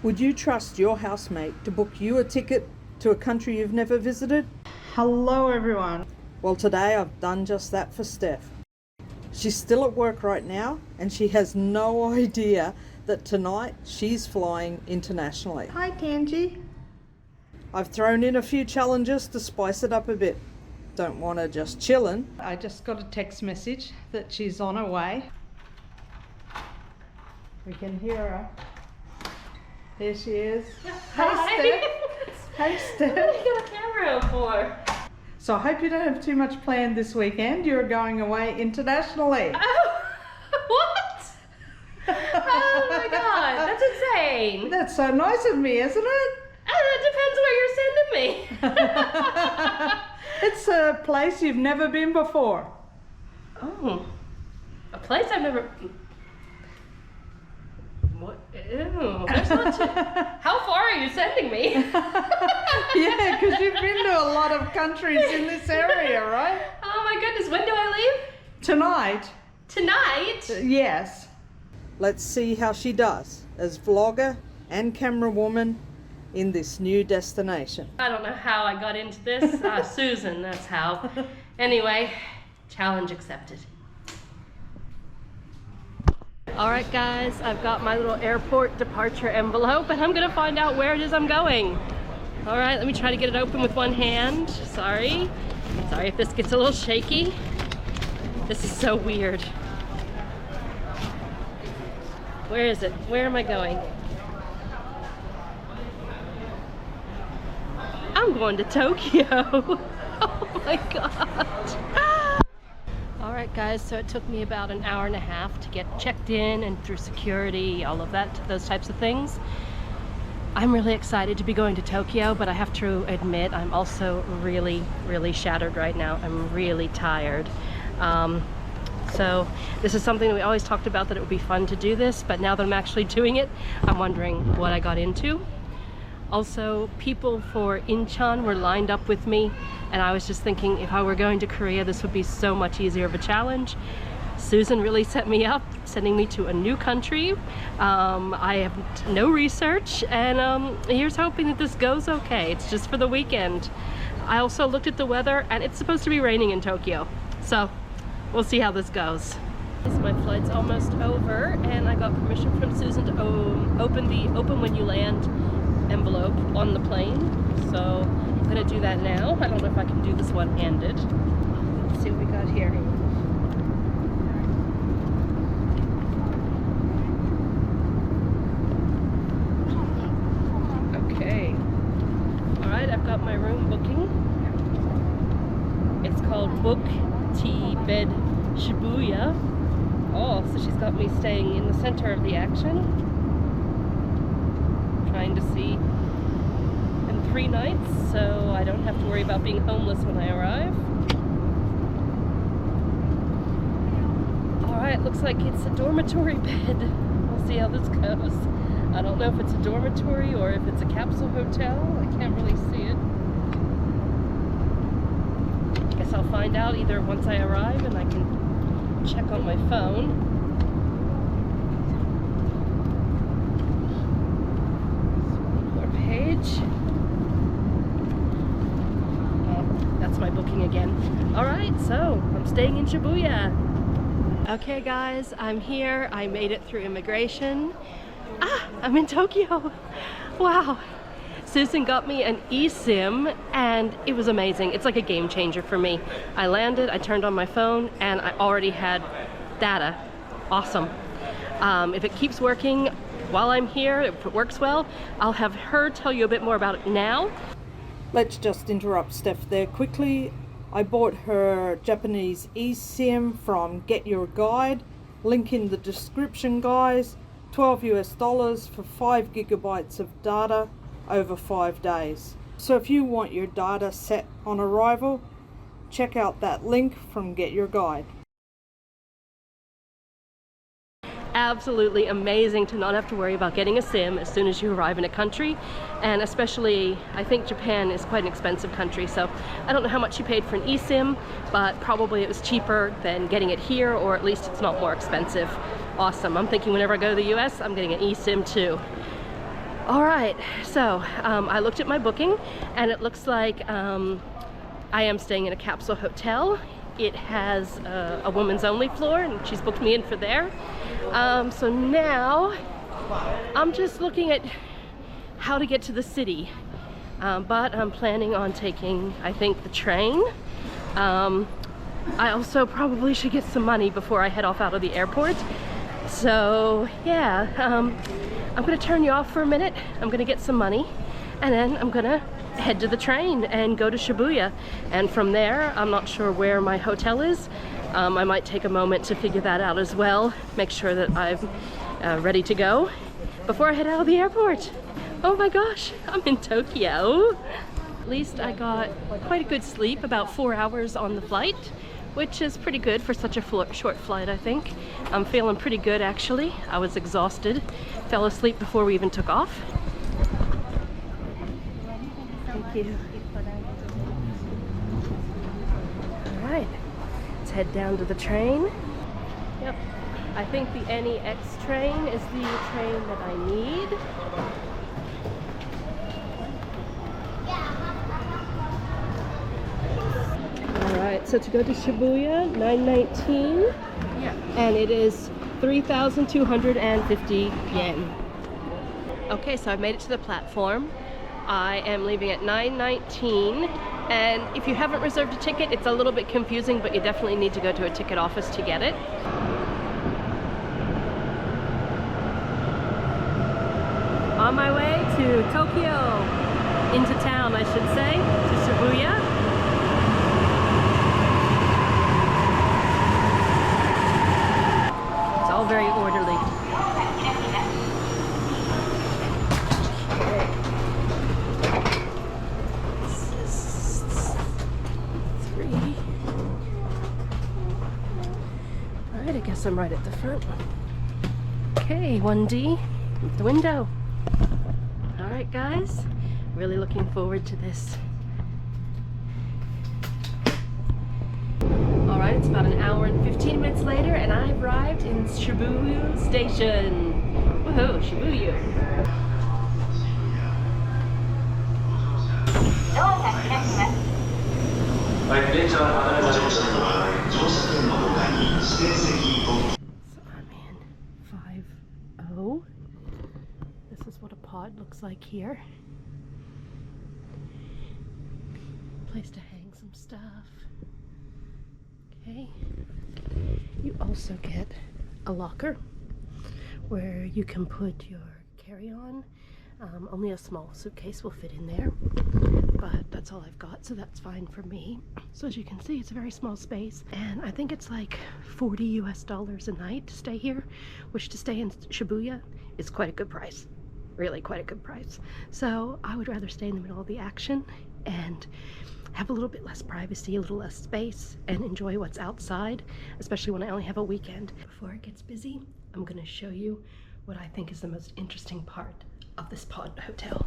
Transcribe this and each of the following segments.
Would you trust your housemate to book you a ticket to a country you've never visited? Hello everyone. Well, today I've done just that for Steph. She's still at work right now and she has no idea that tonight she's flying internationally. Hi Tangy. I've thrown in a few challenges to spice it up a bit. Don't want her just chilling. I just got a text message that she's on her way. We can hear her. Here she is. Hi. Hey Steph. Hey Steph. What have you got a camera for? So I hope you don't have too much planned this weekend. You're going away internationally. Oh, what? Oh my god, that's insane. That's so nice of me, isn't it? That depends where you're sending me. It's a place you've never been before. Oh, a place I've never... What? Ew, there's not too... How far are you sending me? Yeah, because you've been to a lot of countries in this area, right? Oh my goodness, when do I leave? Tonight. Tonight? Yes. Let's see how she does as vlogger and camerawoman in this new destination. I don't know how I got into this. Susan, that's how. Anyway, challenge accepted. All right, guys, I've got my little airport departure envelope, and I'm gonna find out where it is I'm going. All right, let me try to get it open with one hand. Sorry if this gets a little shaky. This is so weird. Where is it? Where am I going? I'm going to Tokyo. Oh my God. All right, guys, so it took me about an hour and a half to get checked in and through security, all of that, those types of things. I'm really excited to be going to Tokyo, but I have to admit I'm also really, really shattered right now. I'm really tired. So this is something that we always talked about, that it would be fun to do this, but now that I'm actually doing it, I'm wondering what I got into. Also, people for Incheon were lined up with me, and I was just thinking if I were going to Korea, this would be so much easier of a challenge. Susan really set me up, sending me to a new country. I have no research, and here's hoping that this goes okay. It's just for the weekend. I also looked at the weather, and it's supposed to be raining in Tokyo, so we'll see how this goes. My flight's almost over, and I got permission from Susan to open the open when you land envelope on the plane, so I'm gonna do that now. I don't know if I can do this one-handed. Let's see what we got here. Okay. All right, I've got my room booking. It's called Book Tea Bed Shibuya. Oh, so she's got me staying in the center of the action. Trying to see in 3 nights, so I don't have to worry about being homeless when I arrive. Alright, looks like it's a dormitory bed. We'll see how this goes. I don't know if it's a dormitory or if it's a capsule hotel. I can't really see it. I guess I'll find out either once I arrive and I can check on my phone. That's my booking again. All right, so I'm staying in Shibuya. Okay guys, I'm here. I made it through immigration. I'm in Tokyo. Wow. Susan got me an eSIM and it was amazing. It's like a game changer for me. I landed, I turned on my phone, and I already had data. Awesome. If it keeps working while I'm here, if it works well, I'll have her tell you a bit more about it now. Let's just interrupt Steph there quickly. I bought her Japanese eSIM from Get Your Guide. Link in the description, guys. $12 US for 5 gigabytes of data over 5 days. So if you want your data set on arrival, check out that link from Get Your Guide. Absolutely amazing to not have to worry about getting a SIM as soon as you arrive in a country, and especially I think Japan is quite an expensive country, so I don't know how much you paid for an eSIM, but probably it was cheaper than getting it here, or at least it's not more expensive. Awesome. I'm thinking whenever I go to the US, I'm getting an eSIM too. All right, so I looked at my booking and it looks like I am staying in a capsule hotel. It has a women's only floor and she's booked me in for there. So now I'm just looking at how to get to the city. But I'm planning on taking, I think, the train. I also probably should get some money before I head off out of the airport. So yeah, I'm gonna turn you off for a minute. I'm gonna get some money and then I'm gonna head to the train and go to Shibuya. And from there, I'm not sure where my hotel is. I might take a moment to figure that out as well. Make sure that I'm ready to go before I head out of the airport. Oh my gosh, I'm in Tokyo. At least I got quite a good sleep, about 4 hours on the flight, which is pretty good for such a short flight, I think. I'm feeling pretty good actually. I was exhausted, fell asleep before we even took off. Thank you. All right, let's head down to the train. Yep, I think the NEX train is the train that I need. Alright, so to go to Shibuya, 919, and it is 3,250 yen. Okay, so I've made it to the platform. I am leaving at 9:19, and if you haven't reserved a ticket, it's a little bit confusing, but you definitely need to go to a ticket office to get it. On my way to Tokyo, into town I should say, to Shibuya. All very orderly. This is 3. Alright, I guess I'm right at the front. Okay, 1D, the window. Alright guys, really looking forward to this. Alright, it's about an hour and 15 minutes later and I've arrived in Shibuya Station. Woohoo, Shibuya. So I'm in 5-0. This is what a pod looks like here. Place to hang some stuff. Okay. You also get a locker where you can put your carry-on. Only a small suitcase will fit in there, but that's all I've got, so that's fine for me. So as you can see, it's a very small space, and I think it's like $40 US a night to stay here, which to stay in Shibuya is quite a good price. Really quite a good price. So I would rather stay in the middle of the action and have a little bit less privacy, a little less space, and enjoy what's outside, especially when I only have a weekend. Before it gets busy, I'm gonna show you what I think is the most interesting part of this pod hotel.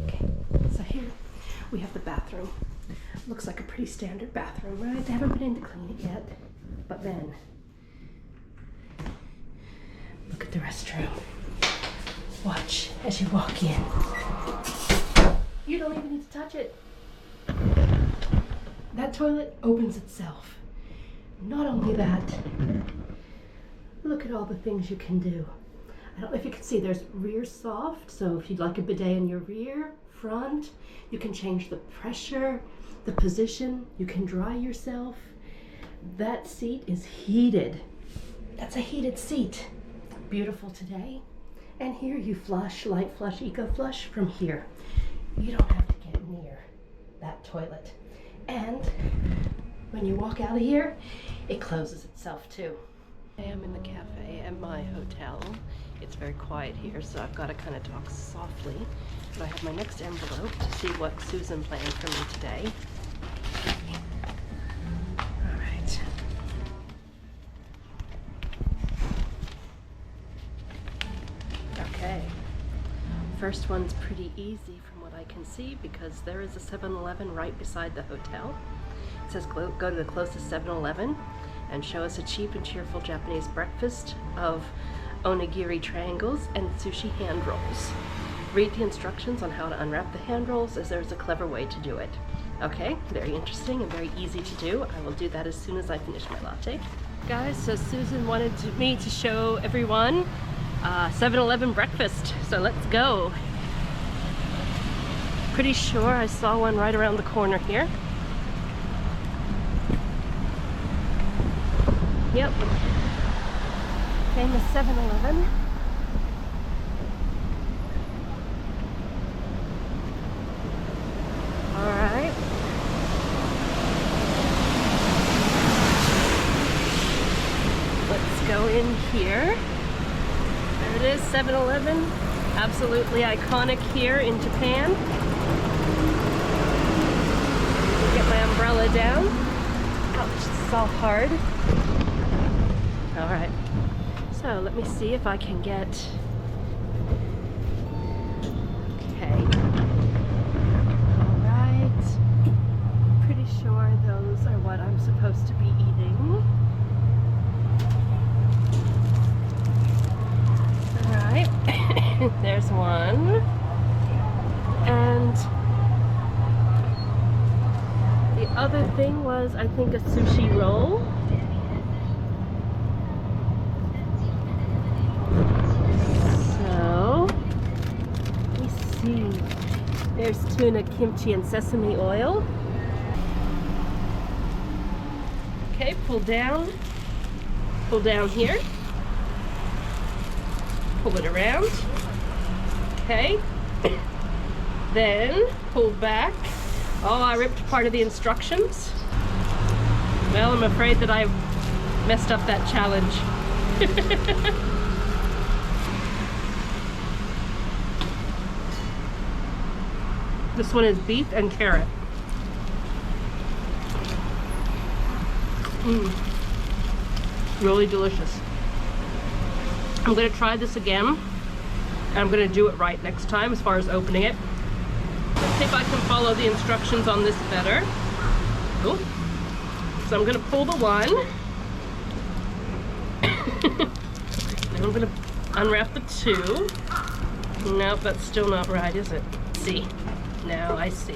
Okay, so here we have the bathroom. Looks like a pretty standard bathroom, right? They haven't been in to clean it yet, but then look at the restroom. Watch as you walk in. You don't even need to touch it. That toilet opens itself. Not only that, look at all the things you can do. I don't know if you can see, there's rear soft, so if you'd like a bidet in your rear, front, you can change the pressure, the position, you can dry yourself. That seat is heated. That's a heated seat. Beautiful today. And here you flush, light flush, eco flush from here. You don't have to get near that toilet. And when you walk out of here, it closes itself too. I am in the cafe at my hotel. It's very quiet here, so I've got to kind of talk softly. But I have my next envelope to see what Susan planned for me today. All right. Okay. First one's pretty easy from what I can see because there is a 7-Eleven right beside the hotel. It says go to the closest 7-Eleven and show us a cheap and cheerful Japanese breakfast of onigiri triangles, and sushi hand rolls. Read the instructions on how to unwrap the hand rolls, as there's a clever way to do it. Okay, very interesting and very easy to do. I will do that as soon as I finish my latte. Guys, so Susan wanted me to show everyone 7-Eleven breakfast, so let's go. Pretty sure I saw one right around the corner here. Yep, famous 7-Eleven. All right. Let's go in here. There it is, 7-Eleven. Absolutely iconic here in Japan. Get my umbrella down. Ouch, this is all hard. All right, so let me see if I can get, okay. All right, pretty sure those are what I'm supposed to be eating. All right, there's one. And the other thing was, I think, a sushi roll. There's tuna, kimchi, and sesame oil. Okay, pull down here. Pull it around. Okay. Then pull back. Oh, I ripped part of the instructions. Well, I'm afraid that I messed up that challenge. This one is beef and carrot. Really delicious. I'm gonna try this again. And I'm gonna do it right next time as far as opening it. Let's see if I can follow the instructions on this better. Ooh. So I'm gonna pull the one. And I'm gonna unwrap the two. Nope, that's still not right, is it? Let's see. Now I see.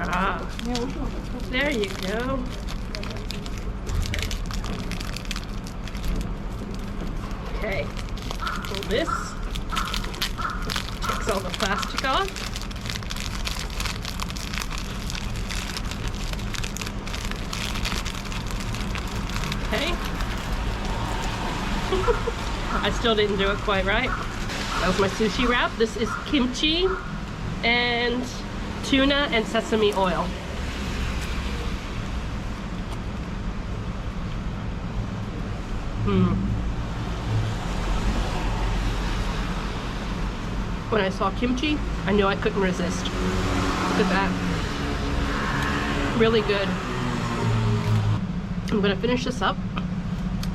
Ah, there you go. Okay, pull this. Takes all the plastic off. Okay. I still didn't do it quite right. That was my sushi wrap. This is kimchi and tuna and sesame oil. When I saw kimchi, I knew I couldn't resist. Look at that. Really good. I'm gonna finish this up,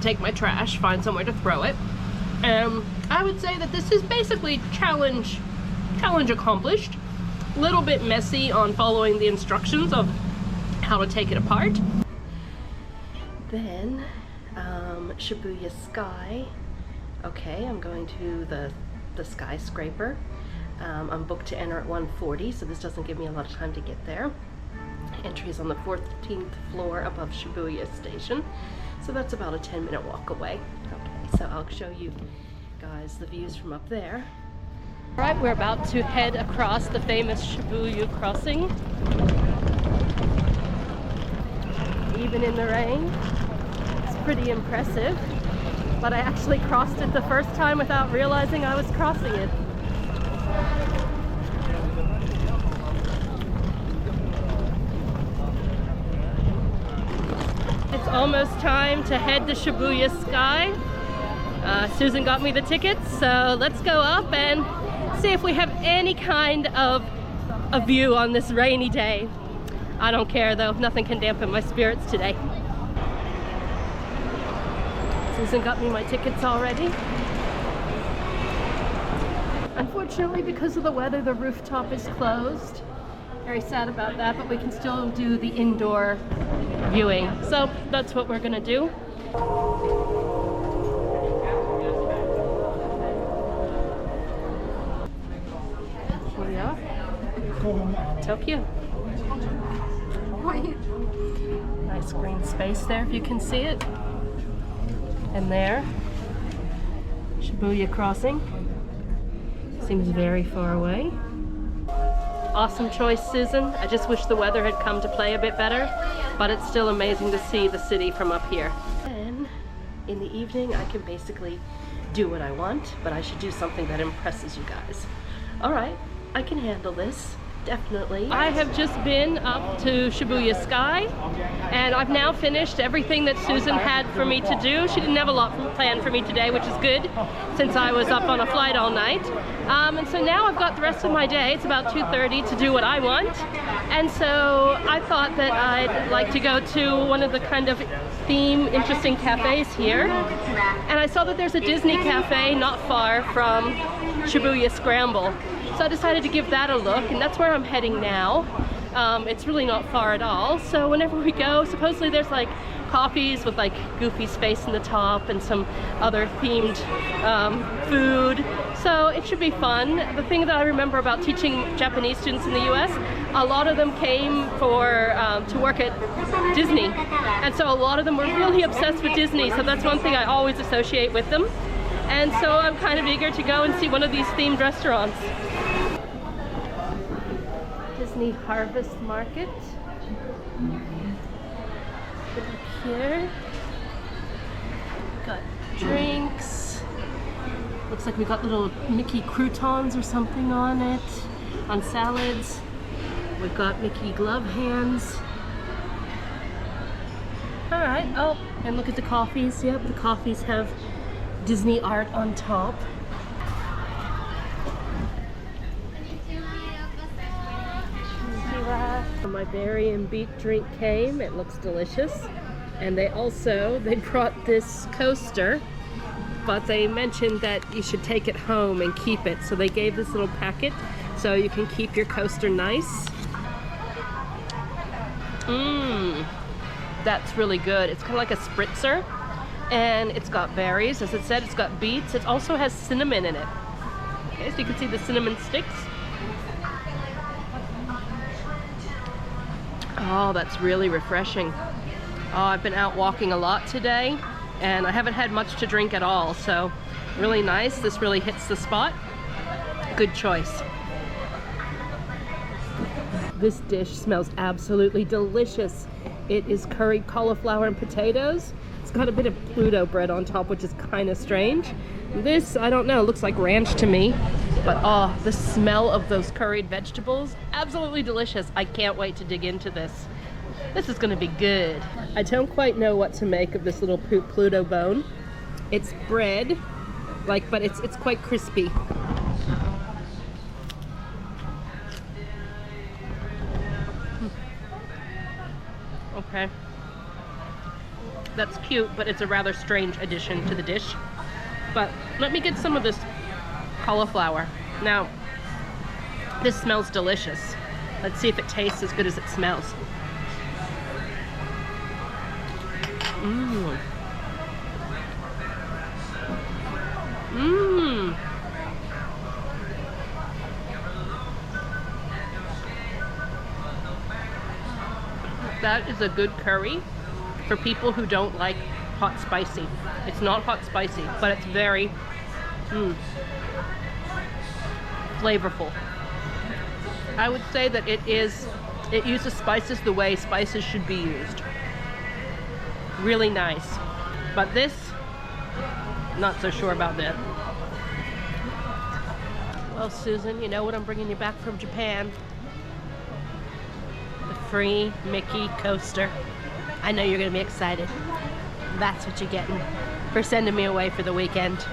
take my trash, find somewhere to throw it. I would say that this is basically challenge accomplished. A little bit messy on following the instructions of how to take it apart. Then Shibuya Sky. Okay, I'm going to the skyscraper. I'm booked to enter at 1:40, so this doesn't give me a lot of time to get there. Entry is on the 14th floor above Shibuya Station, so that's about a 10-minute walk away. Okay, so I'll show you guys the views from up there. All right, we're about to head across the famous Shibuya crossing. Even in the rain, it's pretty impressive. But I actually crossed it the first time without realizing I was crossing it. It's almost time to head to Shibuya Sky. Susan got me the tickets, so let's go up and see if we have any kind of a view on this rainy day. I don't care though, nothing can dampen my spirits today. Susan got me my tickets already. Unfortunately, because of the weather, the rooftop is closed. Very sad about that, but we can still do the indoor viewing. So that's what we're gonna do. Tokyo. Nice green space there if you can see it. And there, Shibuya Crossing. Seems very far away. Awesome choice, Susan. I just wish the weather had come to play a bit better, but it's still amazing to see the city from up here. And in the evening, I can basically do what I want, but I should do something that impresses you guys. All right, I can handle this. Definitely. I have just been up to Shibuya Sky, and I've now finished everything that Susan had for me to do. She didn't have a lot planned for me today, which is good, since I was up on a flight all night. And so now I've got the rest of my day, it's about 2:30, to do what I want. And so I thought that I'd like to go to one of the kind of interesting cafes here. And I saw that there's a Disney cafe not far from Shibuya Scramble. So I decided to give that a look, and that's where I'm heading now. It's really not far at all. So whenever we go, supposedly there's like coffees with like Goofy's face in the top and some other themed food. So it should be fun. The thing that I remember about teaching Japanese students in the US, a lot of them came for to work at Disney. And so a lot of them were really obsessed with Disney. So that's one thing I always associate with them. And so I'm kind of eager to go and see one of these themed restaurants. Disney Harvest Market. Here. Got drinks. Looks like we got little Mickey croutons or something on it. On salads. We've got Mickey glove hands. Alright, oh, and look at the coffees. Yep, the coffees have Disney art on top. My berry and beet drink came. It looks delicious. And they brought this coaster, but they mentioned that you should take it home and keep it. So they gave this little packet so you can keep your coaster nice. That's really good. It's kind of like a spritzer. And it's got berries, as it said, it's got beets. It also has cinnamon in it. Okay, so you can see the cinnamon sticks. Oh, that's really refreshing. Oh, I've been out walking a lot today, and I haven't had much to drink at all, so really nice. This really hits the spot. Good choice. This dish smells absolutely delicious. It is curried cauliflower and potatoes. It's got a bit of Pluto bread on top, which is kind of strange. This, I don't know, looks like ranch to me. But oh, the smell of those curried vegetables, absolutely delicious. I can't wait to dig into this. This is gonna be good. I don't quite know what to make of this little Pluto bone. It's bread, but it's quite crispy. Okay. That's cute, but it's a rather strange addition to the dish. But let me get some of this cauliflower. Now, this smells delicious. Let's see if it tastes as good as it smells. Mmm. Mmm. That is a good curry for people who don't like hot spicy. It's not hot spicy, but it's very flavorful. I would say that it uses spices the way spices should be used. Really nice. But this, not so sure about that. Well, Susan, you know what I'm bringing you back from Japan? The free Mickey coaster. I know you're gonna be excited. That's what you're getting for sending me away for the weekend.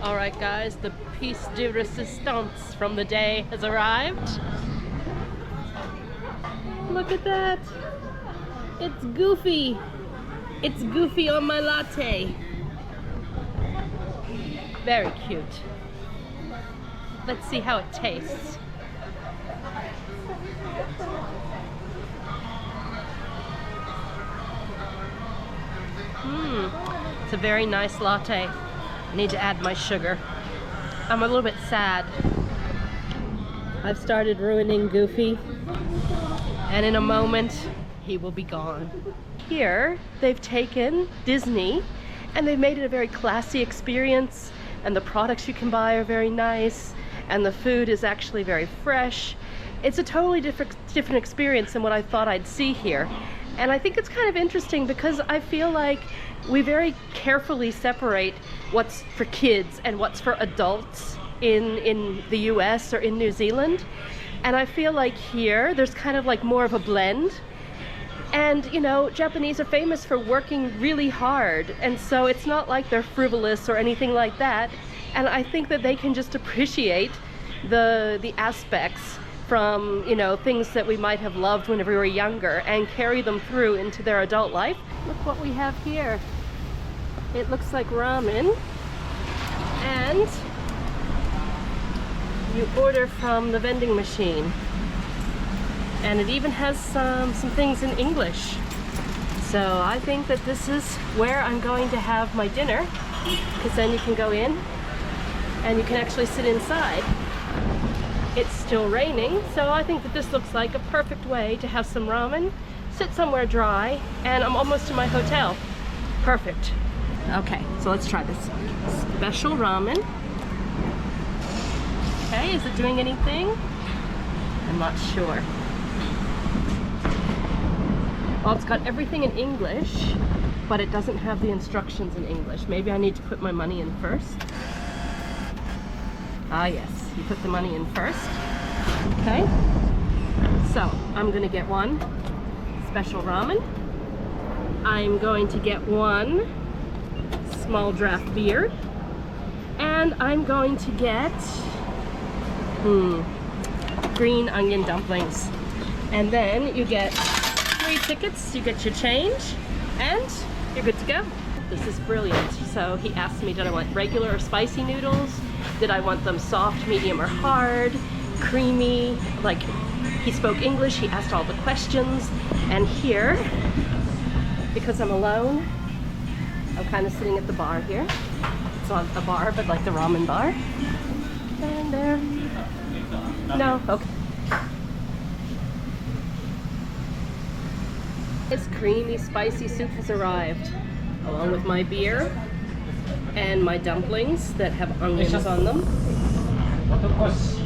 All right, guys, the piece de resistance from the day has arrived. Look at that. It's Goofy. It's Goofy on my latte. Very cute. Let's see how it tastes. It's a very nice latte. I need to add my sugar. I'm a little bit sad I've started ruining Goofy, and in a moment, he will be gone. Here, they've taken Disney, and they've made it a very classy experience, and the products you can buy are very nice, and the food is actually very fresh. It's a totally different experience than what I thought I'd see here. And I think it's kind of interesting because I feel like we very carefully separate what's for kids and what's for adults in the US or in New Zealand. And I feel like here, there's kind of like more of a blend. And, you know, Japanese are famous for working really hard. And so it's not like they're frivolous or anything like that. And I think that they can just appreciate the aspects from, you know, things that we might have loved whenever we were younger and carry them through into their adult life. Look what we have here. It looks like ramen. And you order from the vending machine. And it even has some things in English. So I think that this is where I'm going to have my dinner, because then you can go in and you can actually sit inside. It's still raining, so I think that this looks like a perfect way to have some ramen, sit somewhere dry, and I'm almost to my hotel. Perfect. Okay, so let's try this. Special ramen. Okay, is it doing anything? I'm not sure. Well, it's got everything in English, but it doesn't have the instructions in English. Maybe I need to put my money in first. Ah, yes, you put the money in first. Okay, so I'm gonna get one special ramen. I'm going to get one small draft beer. And I'm going to get green onion dumplings. And then you get 3 tickets, you get your change, and you're good to go. This is brilliant. So he asked me, did I want regular or spicy noodles? Did I want them soft, medium, or hard, creamy? Like, he spoke English, he asked all the questions. And here, because I'm alone, I'm kind of sitting at the bar here. It's not a bar, but like the ramen bar. And there. No, okay. This creamy, spicy soup has arrived, along with my beer and my dumplings that have onions on them.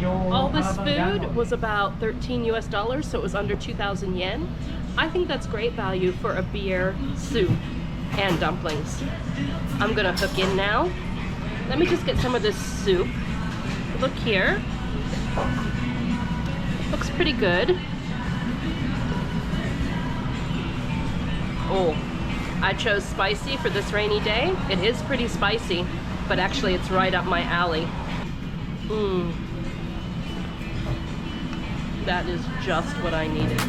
All this food was about $13 US, so it was under 2,000 yen. I think that's great value for a beer, soup, and dumplings. I'm gonna hook in now. Let me just get some of this soup. Look here. Looks pretty good. Oh, I chose spicy for this rainy day. It is pretty spicy, but actually it's right up my alley. That is just what I needed.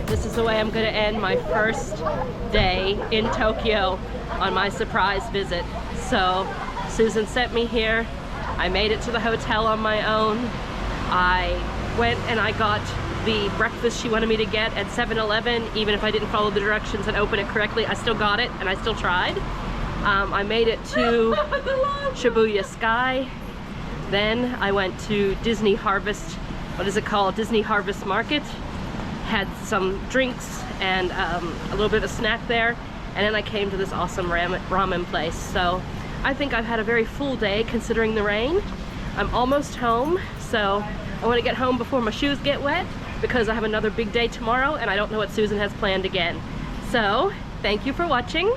This is the way I'm going to end my first day in Tokyo on my surprise visit. So Susan sent me here. I made it to the hotel on my own. I went and I got the breakfast she wanted me to get at 7-Eleven. Even if I didn't follow the directions and open it correctly, I still got it and I still tried. I made it to Shibuya Sky. Then I went to Disney Harvest, what is it called? Disney Harvest Market. Had some drinks and a little bit of a snack there. And then I came to this awesome ramen place. So I think I've had a very full day considering the rain. I'm almost home, so I want to get home before my shoes get wet because I have another big day tomorrow and I don't know what Susan has planned again. So thank you for watching.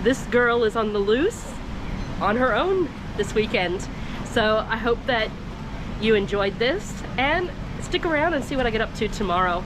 This girl is on the loose on her own this weekend. So I hope that you enjoyed this and stick around and see what I get up to tomorrow.